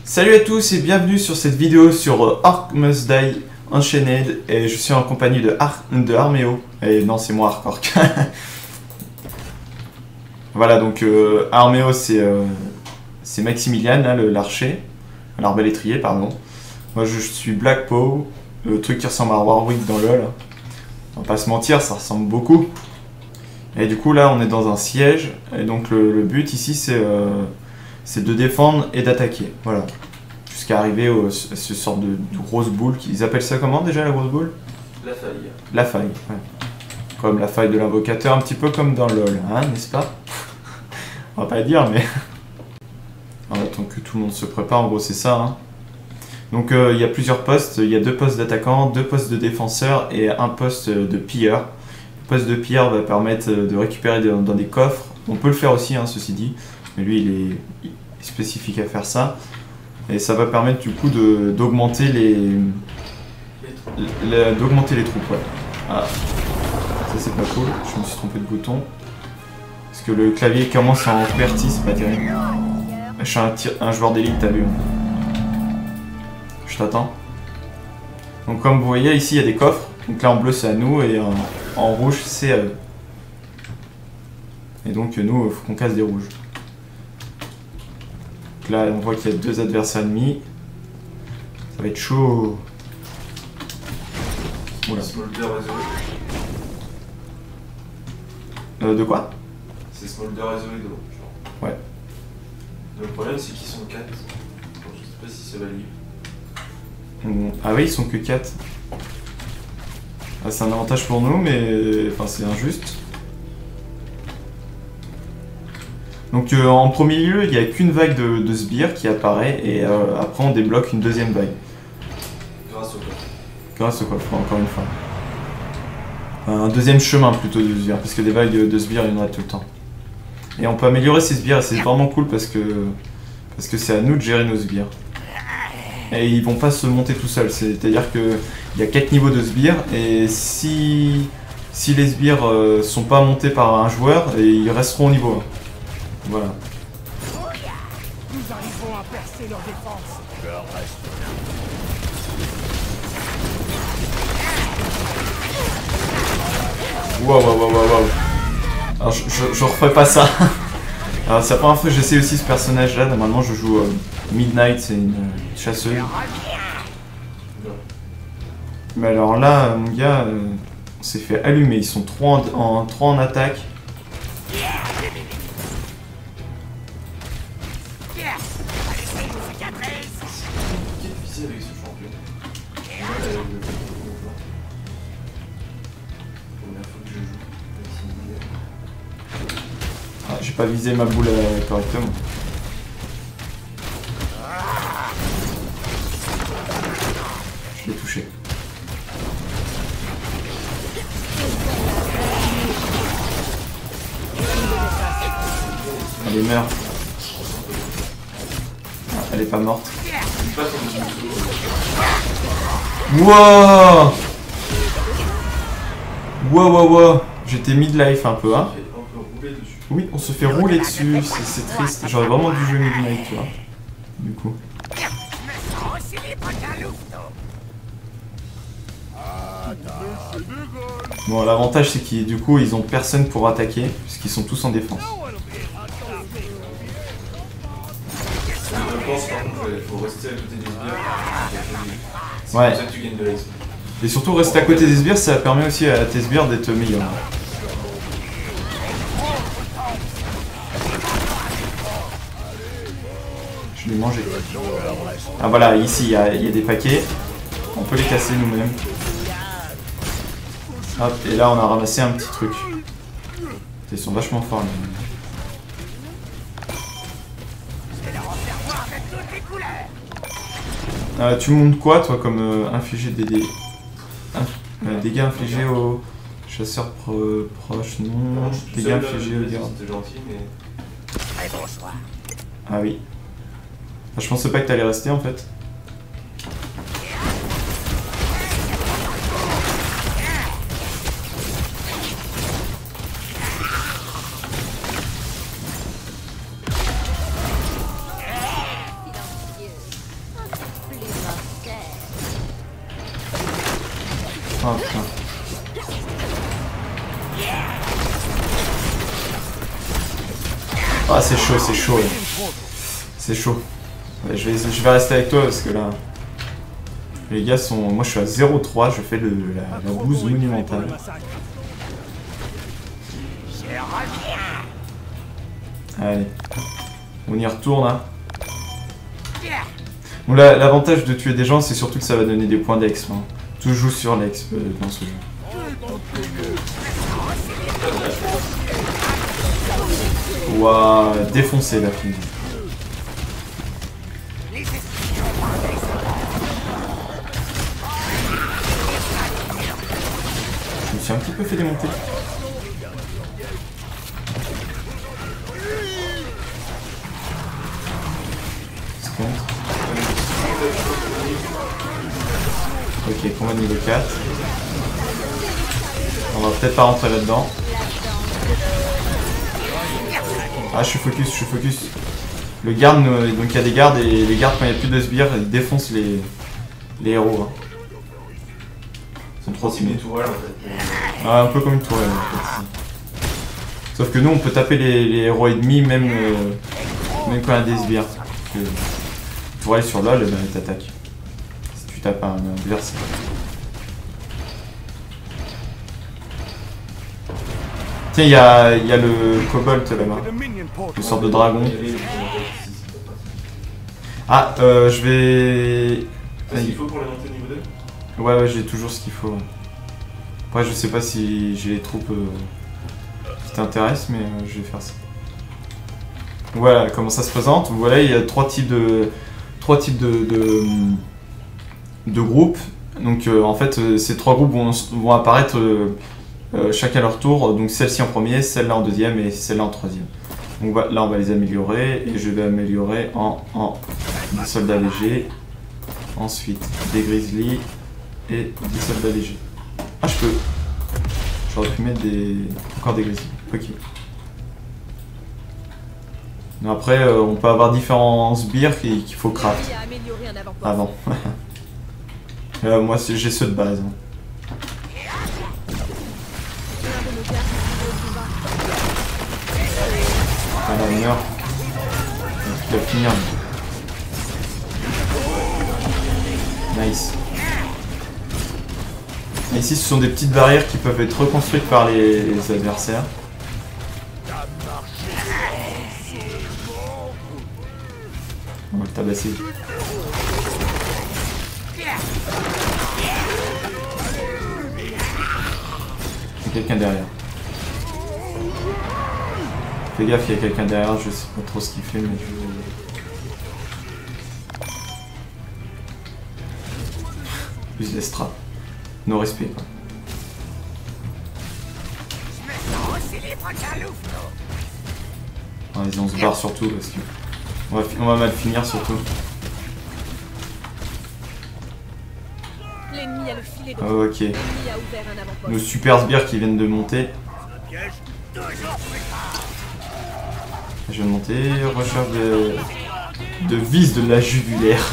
Salut à tous et bienvenue sur cette vidéo sur Orc Must Die Unchained et je suis en compagnie de Arméo. Et non, c'est moi Arc. Voilà, donc Arméo c'est Maximilian, l'archer, l'arbalétrier, pardon. Moi je suis Black Pow, le truc qui ressemble à Warwick dans LoL. On va pas se mentir, ça ressemble beaucoup. Et du coup là on est dans un siège et donc le but ici c'est de défendre et d'attaquer, voilà. Jusqu'à arriver à ce sorte de grosse boule, ils appellent ça comment déjà la grosse boule? La faille. La faille, ouais. Comme la faille de l'invocateur, un petit peu comme dans LoL, hein, n'est-ce pas? On va pas dire, mais... On attend que tout le monde se prépare, en gros c'est ça. Hein. Donc il y a plusieurs postes, il y a 2 postes d'attaquant, 2 postes de défenseur et 1 poste de pilleur. Le poste de pilleur va permettre de récupérer dans des coffres. On peut le faire aussi, hein, ceci dit, mais lui il est spécifique à faire ça. Et ça va permettre du coup d'augmenter les troupes, ouais. Ah. Ça c'est pas cool, je me suis trompé de bouton. Parce que le clavier commence en QWERTY, c'est pas terrible. Je suis un joueur d'élite, t'as vu. Je t'attends. Donc comme vous voyez, ici il y a des coffres. Donc là en bleu c'est à nous et en rouge c'est à eux. Et donc nous, il faut qu'on casse des rouges. Donc là on voit qu'il y a 2 adversaires ennemis. Ça va être chaud. Oula. Smolder Resolute. De quoi? C'est Smolder Resolute. Ouais. Le problème c'est qu'ils sont 4. Donc, je sais pas si c'est valide. Ah oui, ils sont que 4. Ah, c'est un avantage pour nous, mais enfin, c'est injuste. Donc en premier lieu, il n'y a qu'une vague de sbires qui apparaît et après on débloque une deuxième vague. Grâce au coffre. Grâce au coffre, encore une fois. Un deuxième chemin plutôt de sbires, parce que des vagues de sbires, il y en a tout le temps. Et on peut améliorer ces sbires et c'est vraiment cool parce que c'est à nous de gérer nos sbires. Et ils vont pas se monter tout seuls, c'est-à-dire qu'il y a 4 niveaux de sbires et si les sbires sont pas montés par un joueur, ils resteront au niveau 1. Voilà. Nous arrivons à percer leur défense. Wow. Alors je referai pas ça. Alors c'est la première fois que j'essaie aussi ce personnage là, normalement je joue Midnight, c'est une chasseuse. Mais alors là mon gars, on s'est fait allumer, ils sont 3 en attaque. Avec ce champion. Première fois que je joue. Ah, j'ai pas visé ma boule correctement. Je l'ai touché. Elle est meurt. Ah, elle est pas morte. Wow. J'étais midlife un peu, hein. Oui, on se fait rouler dessus, c'est triste. J'aurais vraiment dû jouer Midnight, tu vois. Du coup. Bon, l'avantage c'est qu'ils du coup ils ont personne pour attaquer, puisqu'ils sont tous en défense. Je pense par contre qu'il faut rester à côté des sbires. C'est Ouais. comme ça que tu gagnes de l'XP. Et surtout rester à côté des sbires, ça permet aussi à tes sbires d'être meilleurs. Je l'ai mangé. Ah voilà, ici il y a des paquets. On peut les casser nous-mêmes. Hop, et là on a ramassé un petit truc. Ils sont vachement forts. Tu montes quoi toi comme infliger des dégâts infligés aux chasseurs proches? Non. Dégâts infligés aux gardes. C'était gentil, mais. Ah oui. Je pensais pas que t'allais rester en fait. Oh putain. Ah c'est chaud, c'est chaud. Là. C'est chaud. Ouais, je vais rester avec toi parce que là... Les gars sont... Moi je suis à 0-3, je fais la bouse monumentale. Allez. On y retourne hein. Bon, l'avantage de tuer des gens c'est surtout que ça va donner des points d'exp. Hein. Tout joue sur l'exp dans ce jeu. Ouah, défoncé la fille. Je me suis un petit peu fait démonter. Ok, combat niveau 4. On va peut-être pas rentrer là-dedans. Ah, je suis focus. Le garde, donc il y a des gardes et les gardes, quand il n'y a plus de sbires, ils défoncent les héros. Hein. Ils sont trop timés. Ah, un peu comme une tourelle en fait. Sauf que nous, on peut taper les héros ennemis même quand il y a des sbires. Une tourelle sur LoL, ben, elle t'attaque. Si tu tapes un adversaire. Tiens, il y a le kobold là-bas. Une sorte de dragon. Ah, je vais... C'est ce qu'il faut pour les monter niveau 2 ? Ouais, j'ai toujours ce qu'il faut. Après, je sais pas si j'ai les troupes qui t'intéressent, mais je vais faire ça. Voilà comment ça se présente. Voilà, il y a trois types de groupes. Donc, en fait, ces trois groupes vont apparaître chacun à leur tour. Donc, celle-ci en premier, celle-là en deuxième et celle-là en troisième. Donc là, on va les améliorer et je vais améliorer en des soldats légers. Ensuite, des grizzlies et des soldats légers. Ah, je peux. J'aurais pu mettre encore des grizzlies. Ok. Après, on peut avoir différents sbires qu'il faut craft avant. Moi, j'ai ceux de base. Hein. Ah là, il meurt. Il va finir. Nice. Et ici, ce sont des petites barrières qui peuvent être reconstruites par les adversaires. On va le tabasser. Il y a quelqu'un derrière. Fais gaffe, il y a quelqu'un derrière, je sais pas trop ce qu'il fait, mais je... Plus les straps. No respect, quoi. Vas-y, on se barre surtout parce que... On va mal finir surtout. Oh, ok. Nos super sbires qui viennent de monter. Je vais monter. Recherche de vis de la jugulaire.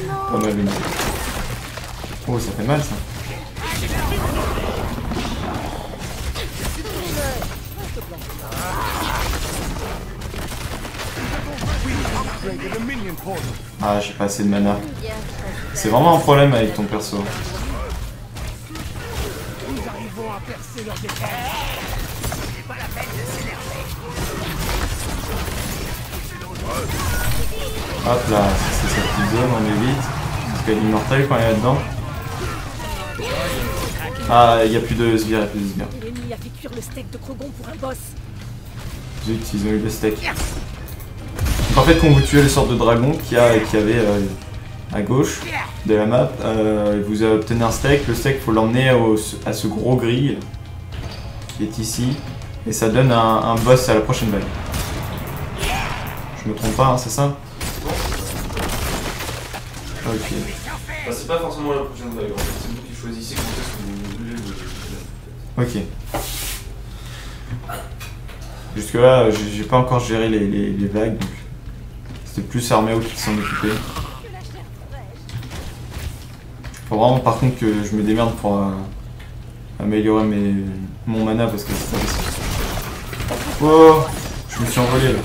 Pas mal. Oh, ça fait mal ça. Ah, j'ai pas assez de mana. C'est vraiment un problème avec ton perso. Hop là, c'est cette petite zone, on évite. Parce qu'elle est immortelle quand elle est là-dedans. Ah, il n'y a plus de sbires, L'ennemi a fait cuire le steak de Krogon pour un boss. Zut, ils ont eu le steak. Donc en fait, quand vous tuez les sortes de dragons qu'il y avait à gauche de la map, vous obtenez un steak. Le steak, il faut l'emmener à ce gros grill qui est ici. Et ça donne un boss à la prochaine vague. Je me trompe pas, hein, c'est ça? Ok. Bah, c'est pas forcément la prochaine vague, en fait. C'est vous qui choisissez quand est-ce que vous voulez le... Ok. Jusque là, j'ai pas encore géré les vagues, donc c'était plus Arméo qui s'en occupait. Faut vraiment par contre que je me démerde pour améliorer mon mana parce que c'est pas possible. Oh, je me suis envolé là.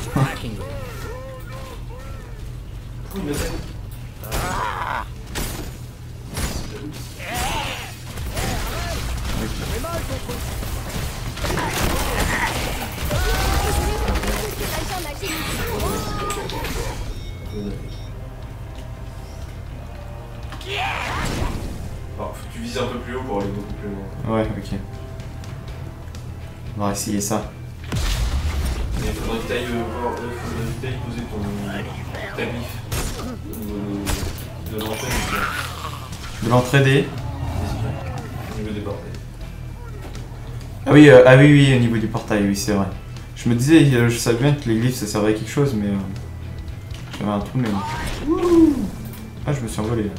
Alors, faut que tu vises un peu plus haut pour aller beaucoup plus loin. Ouais, ok. On va essayer ça. Mais il faudrait que tu ailles poser ta bif de l'entrée. De l'entraider. Au niveau des portails. Ah oui, oui, au niveau du portail, oui, c'est vrai. Je me disais, je savais bien que les glyphes ça servait à quelque chose, mais j'avais un trou, mais. Ah, je me suis envolé là.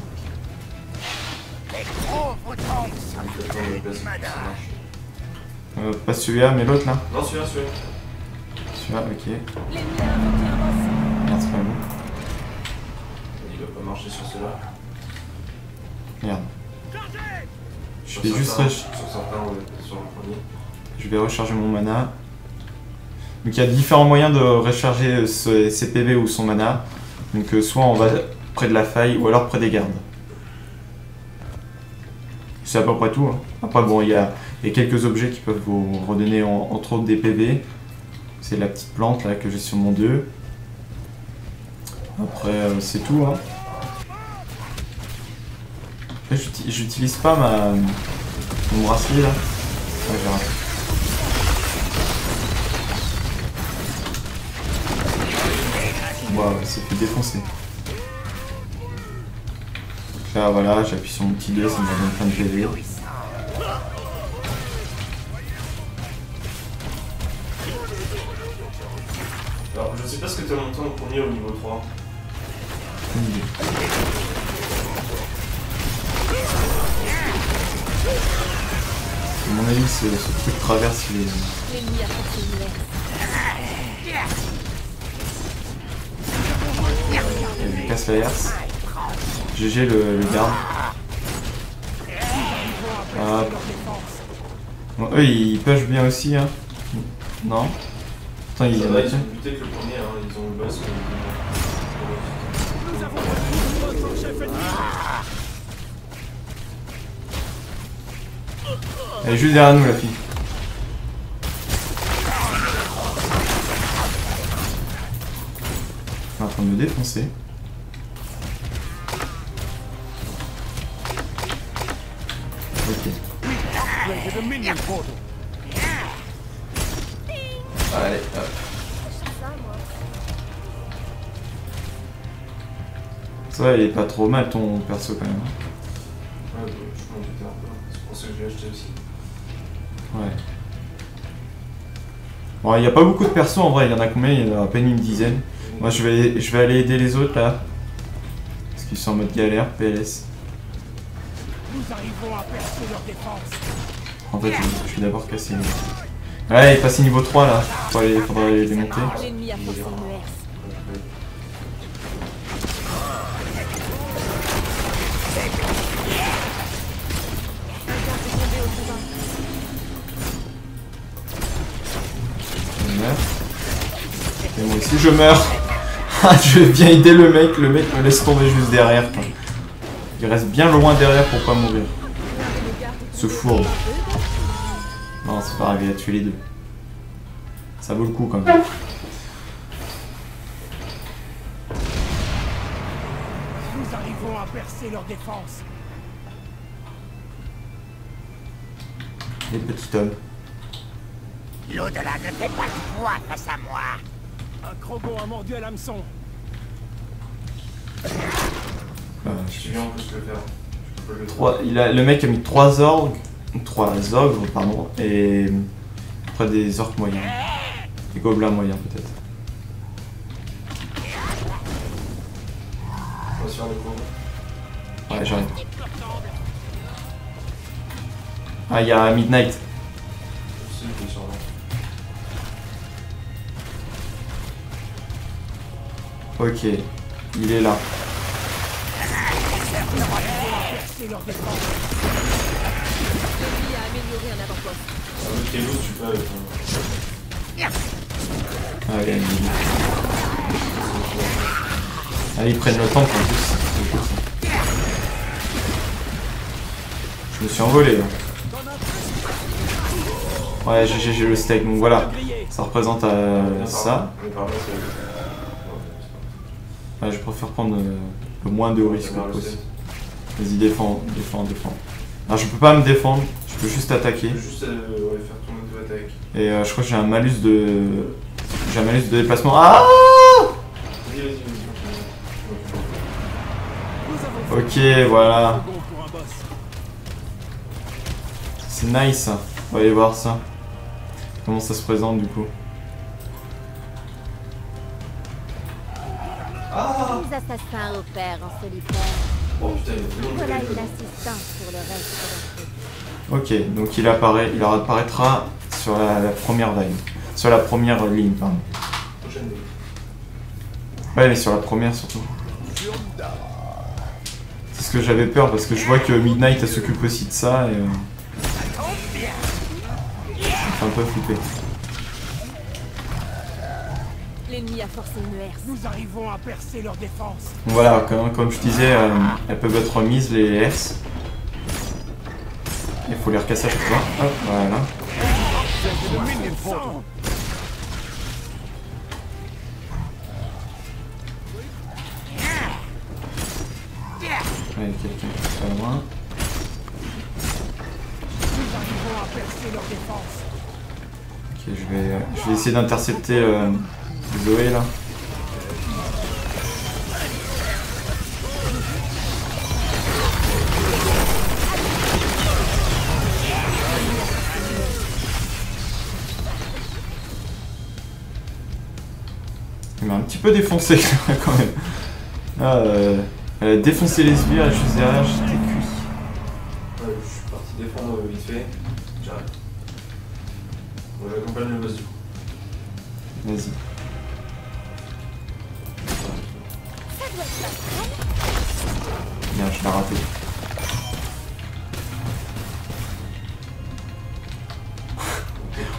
Pas celui-là, mais l'autre là. Non, celui-là. Celui-là, ok. L'ennemi a invoqué un boss. Merde, c'est pas bon. Il va pas marcher sur celui-là. Merde. Je Sur vais juste certains, sur le premier. Je vais recharger mon mana. Donc il y a différents moyens de recharger ses PV ou son mana. Donc soit on va près de la faille ou alors près des gardes. C'est à peu près tout. Hein. Après bon, il y a quelques objets qui peuvent vous redonner entre autres des PV. C'est la petite plante là que j'ai sur mon 2. Après c'est tout. Hein. J'utilise pas mon bracelet là. Ouais, j'ai raté. Waouh, il s'est fait défoncer. Donc là voilà, j'appuie sur mon petit 2, ça me donne plein de PV. Alors je sais pas ce que tu as monté en premier au niveau 3. Aucune idée. À mon avis, ce truc traverse les... L'ennemi a forcé une lettre. Il casse la herse. GG le garde. Ah. Bon, eux ils push bien aussi hein. Non. Attends, ils Ils ont ont lutté que le premier, hein. Ils ont le boss. Nous avons notre chef ennemi. Elle est juste derrière nous la fille. Elle est en train de me défoncer. Ok. Ready the minion portal. Allez, hop. Ça va, il est pas trop mal ton perso quand même. Ouais, je m'en doutais un peu. C'est pour ça que je l'ai acheté aussi. Ouais. Bon, il n'y a pas beaucoup de persos en vrai, il y en a combien? Il y en a à peine une dizaine. Moi je vais aller aider les autres là. Parce qu'ils sont en mode galère, PLS. Nous arrivons à percer leur défense. En fait, je vais d'abord casser les... Ouais, il est passé niveau 3 là. Faudra aller les monter. L'ennemi a forcé une herse. Je meurs. Et moi aussi je meurs. Je viens aider le mec me laisse tomber juste derrière. Quoi. Il reste bien loin derrière pour pas mourir. Ce fourbe. Non, c'est pas grave, il a tué les deux. Ça vaut le coup quand même. Nous arrivons à percer leur défense. Les petits hommes. L'au-delà ne fait pas de poids face à moi. Un Krogon a mordu à l'hameçon. Je suis bien en plus le faire. Je peux le Le mec a mis 3 ogres, pardon, et après des orques moyens. Des gobelins moyens peut-être. On va se faire le coup. Ouais, j'arrive. Ah, il y a Midnight. Si, il est sur là. Ok, il est là. percer leur défense. L'ennemi a amélioré un avant-poste. Un autre Elo, tu peux avec Allez, allez. Allez, ils prennent le temps en plus. Je me suis envolé là. Ouais, j'ai le steak, donc voilà. Ça représente ça. Ouais, je préfère prendre le moins de risques possible. Vas-y, défends. Alors je peux pas me défendre, je peux juste attaquer. Tu peux juste faire ton auto-attaque. Et je crois que j'ai un malus de... J'ai un malus de déplacement. Ah! Vas-y. Ok, voilà. Bon pour un boss. C'est nice. On va aller voir ça. Comment ça se présente du coup. Les assassins opèrent en solitaire. Oh putain, il est long. Voilà une assistance pour le reste d'entre eux. Ok, donc il apparaîtra sur la première vague. Sur la première ligne, pardon. Prochaine vague. Ouais, mais sur la première surtout. C'est ce que j'avais peur parce que je vois que Midnight elle s'occupe aussi de ça et... C'est un peu flippé. L'ennemi a forcé une herse. Nous arrivons à percer leur défense. Donc voilà, comme je disais, elles peuvent être remises les herses. Il faut les recasser à chaque fois. Hop, voilà. Allez, quelqu'un qui est pas loin. Nous arrivons à percer leur défense. Ok, je vais essayer d'intercepter Zoé là. Il m'a un petit peu défoncé quand même. Ah, elle a défoncé les sbires et je suis derrière, j'étais cuit. Ouais, je suis parti défendre vite fait. J'arrête. Bon, j'accompagne le boss du coup. Vas-y. Bien, je l'ai raté.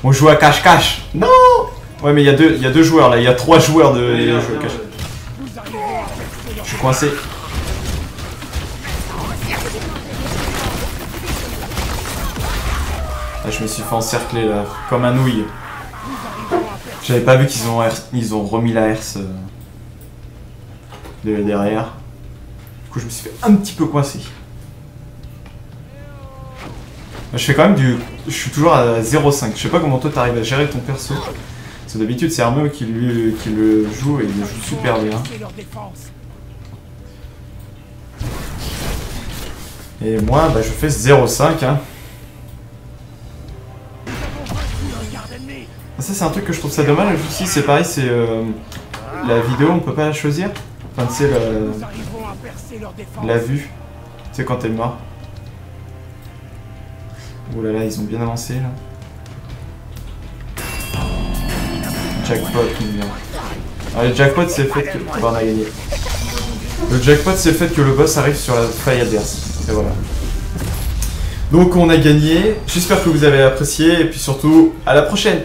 On joue à cache-cache. Non. Ouais, mais il y a deux joueurs là, il y a 3 joueurs de jeu cache. Nous arrivons à percer leur Je suis coincé. Ah, je me suis fait encercler là, comme un nouille. J'avais pas vu qu'ils ont remis la herse derrière. Du coup, je me suis fait un petit peu coincer. Je fais quand même je suis toujours à 0,5. Je sais pas comment toi t'arrives à gérer ton perso. Parce que d'habitude, c'est Armeo qui le joue et il le joue super bien. percer leur défense. Et moi, bah, je fais 0,5. Hein. Ça, c'est un truc que je trouve ça dommage aussi. C'est pareil, c'est la vidéo, on peut pas la choisir. Enfin, tu sais, Nous arrivons à percer leur défense. la vue. Tu sais, quand t'es mort. Oh là là, ils ont bien avancé là. Jackpot, bien. Ah, le jackpot, c'est le fait que. Bon, on a gagné. Le jackpot, c'est le fait que le boss arrive sur la faille adverse. Et voilà. Donc, on a gagné. J'espère que vous avez apprécié. Et puis surtout, à la prochaine!